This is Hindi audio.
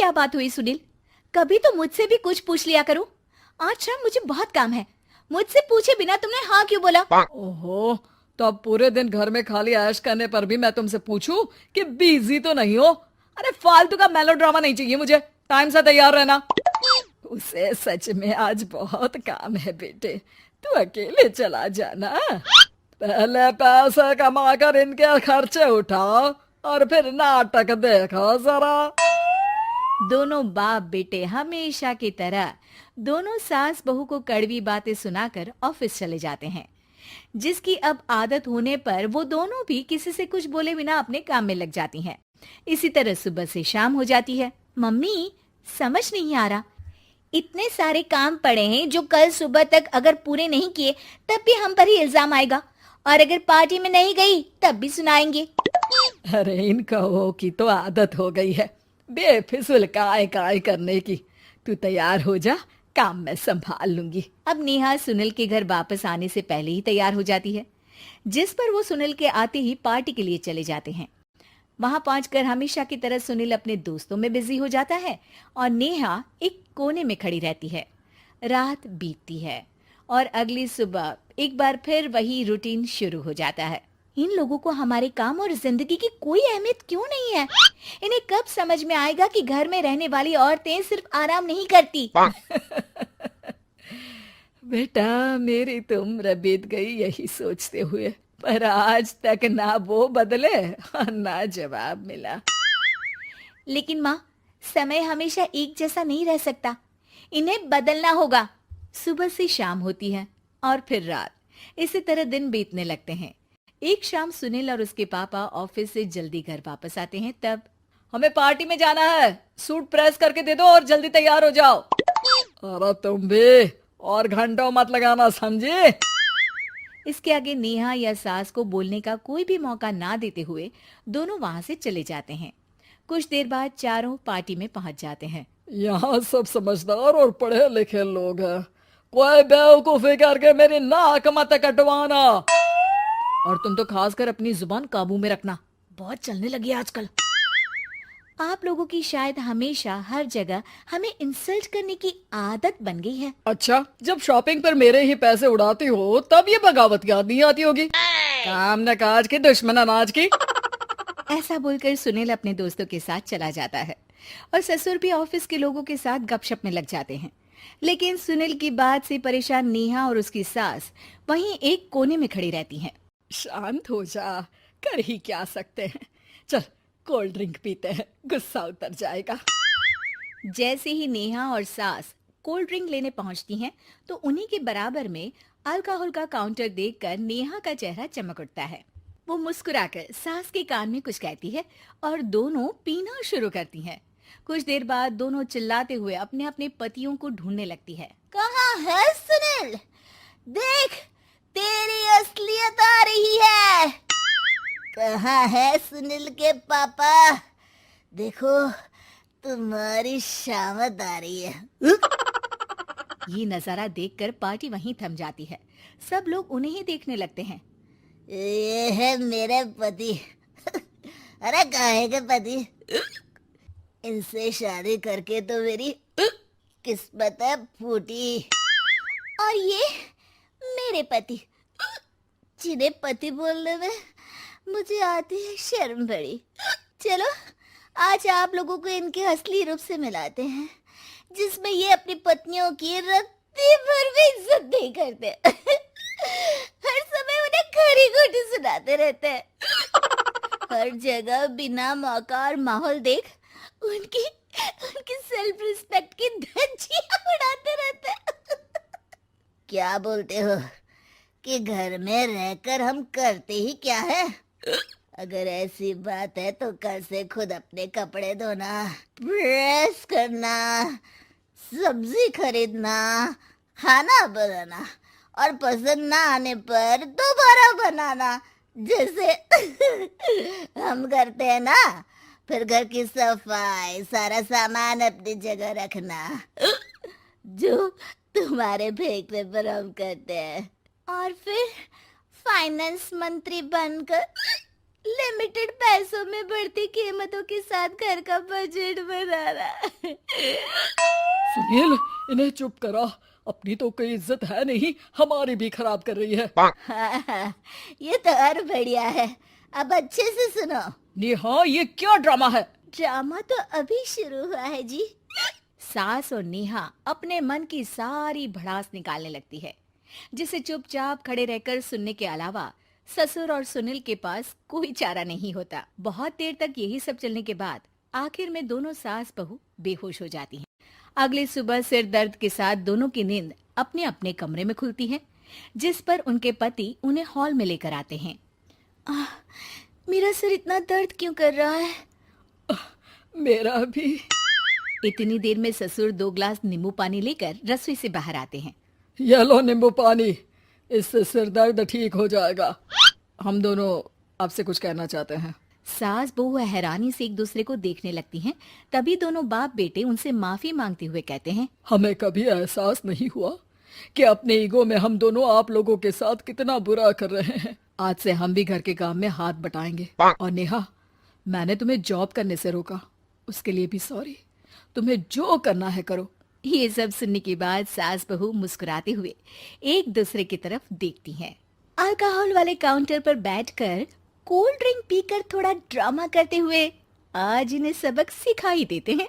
क्या बात हुई सुनील? कभी तो मुझसे भी कुछ पूछ लिया करो। आज शाम मुझे बहुत काम है। मुझसे पूछे बिना तुमने हाँ क्यों बोला? ओहो, तो अब पूरे दिन घर में खाली ऐश करने पर भी मैं तुमसे पूछूं कि बिजी तो नहीं हो? अरे फालतू का मेलोड्रामा नहीं चाहिए मुझे। टाइम से तैयार रहना। उसे सच में आज बहुत काम है बेटे, तू अकेले चला जाना। पहले पैसे कमा कर इनके खर्चे उठाओ और फिर नाटक देखो जरा। दोनों बाप बेटे हमेशा की तरह दोनों सास बहू को कड़वी बातें सुनाकर ऑफिस चले जाते हैं, जिसकी अब आदत होने पर वो दोनों भी किसी से कुछ बोले बिना अपने काम में लग जाती हैं। इसी तरह सुबह से शाम हो जाती है। मम्मी, समझ नहीं आ रहा, इतने सारे काम पड़े हैं जो कल सुबह तक अगर पूरे नहीं किए तब भी हम पर ही इल्जाम आएगा, और अगर पार्टी में नहीं गई तब भी सुनाएंगे। अरे इन कहो की तो आदत हो गई है बेफिजुल काय काय करने की। तू तैयार हो जा, काम मैं संभाल लूंगी। अब नेहा सुनील के घर वापस आने से पहले ही तैयार हो जाती है, जिस पर वो सुनील के आते ही पार्टी के लिए चले जाते हैं। वहां पहुंचकर हमेशा की तरह सुनील अपने दोस्तों में बिजी हो जाता है और नेहा एक कोने में खड़ी रहती है। रात बीतती है और अगली सुबह एक बार फिर वही रूटीन शुरू हो जाता है। इन लोगों को हमारे काम और जिंदगी की कोई अहमियत क्यों नहीं है? इन्हें कब समझ में आएगा कि घर में रहने वाली औरतें सिर्फ आराम नहीं करती। बेटा, मेरी तो उम्र बीत गई यही सोचते हुए, पर आज तक ना वो बदले और ना जवाब मिला। लेकिन माँ, समय हमेशा एक जैसा नहीं रह सकता, इन्हें बदलना होगा। सुबह से शाम होती है और फिर रात। इसी तरह दिन बीतने लगते हैं। एक शाम सुनील और उसके पापा ऑफिस से जल्दी घर वापस आते हैं। तब हमें पार्टी में जाना है, सूट प्रेस करके दे दो और जल्दी तैयार हो जाओ। अरे तुम भी और घंटों मत लगाना, समझे? इसके आगे नेहा या सास को बोलने का कोई भी मौका ना देते हुए दोनों वहां से चले जाते हैं। कुछ देर बाद चारों पार्टी में पहुंच जाते हैं। यहाँ सब समझदार और पढ़े लिखे लोग हैं, कोई बेवकूफी करके मेरी नाक मत कटवाना। और तुम तो खासकर अपनी जुबान काबू में रखना, बहुत चलने लगी है आजकल। आप लोगों की शायद हमेशा हर जगह हमें इंसल्ट करने की आदत बन गई है। अच्छा, जब शॉपिंग पर मेरे ही पैसे उड़ाती हो तब ये बगावत याद नहीं आती होगी। काम न काज की, दुश्मन अनाज की। ऐसा बोलकर सुनील अपने दोस्तों के साथ चला जाता है और ससुर भी ऑफिस के लोगों के साथ गपशप में लग जाते हैं। लेकिन सुनील की बात से परेशान नेहा और उसकी सास वहीं एक कोने में खड़ी रहती हैं। शांत हो जा, कर ही क्या सकते हैं। चल कोल्ड ड्रिंक पीते हैं, गुस्सा उतर जाएगा। जैसे ही नेहा और सास कोल्ड ड्रिंक लेने पहुंचती हैं, तो उन्हीं के बराबर में अल्कोहल का काउंटर देखकर नेहा का चेहरा चमक उठता है। वो मुस्कुराकर सास के कान में कुछ कहती है और दोनों पीना शुरू करती हैं। कुछ देर बाद दोनों चिल्लाते हुए अपने अपने पतियों को ढूंढने लगती है। कहाँ है सुनील? देख, तेरी असलियत आ रही है। कहाँ है सुनील के पापा? देखो, तुम्हारी शामत आ रही है। ये नजारा देखकर पार्टी वहीं थम जाती है। सब लोग उन्हें ही देखने लगते हैं। ये है मेरे पति। अरे काहे के पति? इनसे शादी करके तो मेरी किस्मत है फूटी। और ये मेरे पति, जिन्हें पति बोलने में मुझे आती है शर्म बड़ी। चलो आज आप लोगों को इनके असली रूप से मिलाते हैं, जिसमें ये अपनी पत्नियों की रत्ती भर भी इज्जत नहीं करते। हर समय उन्हें खरी खोटी सुनाते रहते हैं। हर जगह बिना मौका और माहौल देख उनकी उनकी सेल्फ रिस्पेक्ट की धज्जियां उड़ाते रहते हैं। क्या बोलते हो कि घर में रहकर हम करते ही क्या है? अगर ऐसी बात है तो कल से खुद अपने कपड़े धोना, प्रेस करना, सब्जी खरीदना, खाना बनाना और पसंद ना आने पर दोबारा बनाना, जैसे हम करते हैं ना। फिर घर की सफाई, सारा सामान अपनी जगह रखना, जो तुम्हारे फेंकने पर हम करते हैं। और फिर फाइनेंस मंत्री बनकर लिमिटेड पैसों में बढ़ती कीमतों के साथ घर का बजट बनाना। सुनील, इन्हें चुप करा। अपनी तो कोई इज्जत है नहीं, हमारी भी खराब कर रही है। हाँ, ये तो और बढ़िया है। अब अच्छे से सुनो। नेहा, ये क्या ड्रामा है? ड्रामा तो अभी शुरू हुआ है जी। सास और नेहा अपने मन की सारी भड़ास निकालने लगती है, जिसे चुपचाप खड़े रहकर सुनने के अलावा ससुर और सुनील के पास कोई चारा नहीं होता। बहुत देर तक यही सब चलने के बाद आखिर में दोनों सास बहू बेहोश हो जाती हैं। अगली सुबह सिर दर्द के साथ दोनों की नींद अपने अपने कमरे में खुलती है, जिस पर उनके पति उन्हें हॉल में लेकर आते हैं। मेरा सिर इतना दर्द क्यों कर रहा है? मेरा भी। इतनी देर में ससुर 2 ग्लास नींबू पानी लेकर रसोई से बाहर आते हैं। ये लो नींबू पानी, इससे सिर दर्द ठीक हो जाएगा। हम दोनों आपसे कुछ कहना चाहते हैं। सास बहू हैरानी से एक दूसरे को देखने लगती हैं। तभी दोनों बाप बेटे उनसे माफी मांगते हुए कहते हैं, हमें कभी एहसास नहीं हुआ कि अपने ईगो में हम दोनों आप लोगों के साथ कितना बुरा कर रहे हैं। आज से हम भी घर के काम में हाथ बटाएंगे। और नेहा, मैंने तुम्हें जॉब करने से रोका, उसके लिए भी सॉरी। तुम्हें जो करना है करो। ये सब सुनने के बाद सास बहू मुस्कुराते हुए एक दूसरे की तरफ देखती हैं। अल्कोहल वाले काउंटर पर बैठकर कोल्ड ड्रिंक पीकर थोड़ा ड्रामा करते हुए आज इन्हें सबक सिखा ही देते हैं।